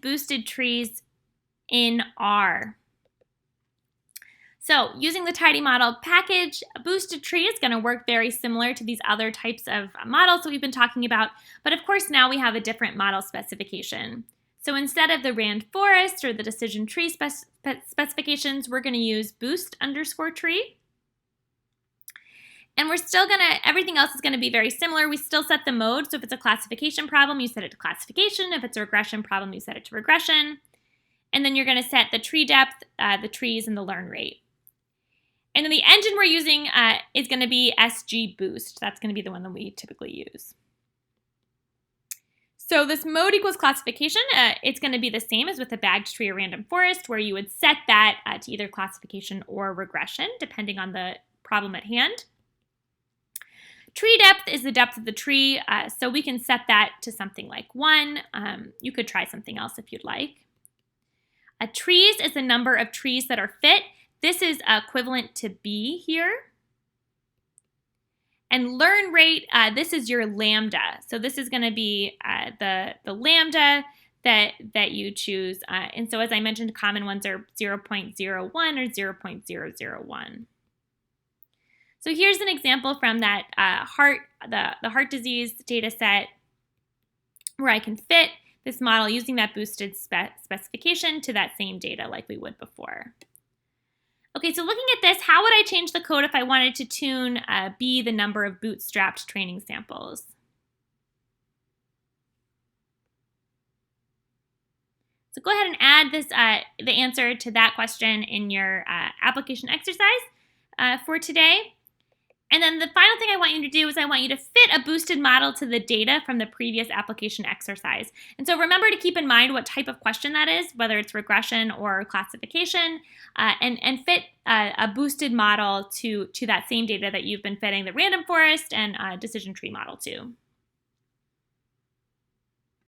boosted trees in R. So using the tidy model package, a boosted tree is going to work very similar to these other types of models that we've been talking about, but of course now we have a different model specification. So instead of the rand forest or the decision tree specifications, we're going to use boost_tree. And we're still going to, everything else is going to be very similar. We still set the mode. So if it's a classification problem, you set it to classification. If it's a regression problem, you set it to regression. And then you're going to set the tree depth, the trees, and the learn rate. And then the engine we're using is going to be SGBoost. That's going to be the one that we typically use. So this mode equals classification. It's going to be the same as with a bagged tree or random forest, where you would set that to either classification or regression, depending on the problem at hand. Tree depth is the depth of the tree, so we can set that to something like 1. You could try something else if you'd like. Trees is the number of trees that are fit. This is equivalent to B here. And learn rate, this is your lambda. So this is going to be the lambda that you choose. And so as I mentioned, common ones are 0.01 or 0.001. So here's an example from that the heart disease data set where I can fit this model using that boosted specification to that same data like we would before. Okay, so looking at this, how would I change the code if I wanted to tune B, the number of bootstrapped training samples? So go ahead and add this the answer to that question in your application exercise for today. And then the final thing I want you to do is I want you to fit a boosted model to the data from the previous application exercise. And so remember to keep in mind what type of question that is, whether it's regression or classification, and fit a boosted model to that same data that you've been fitting the random forest and decision tree model to.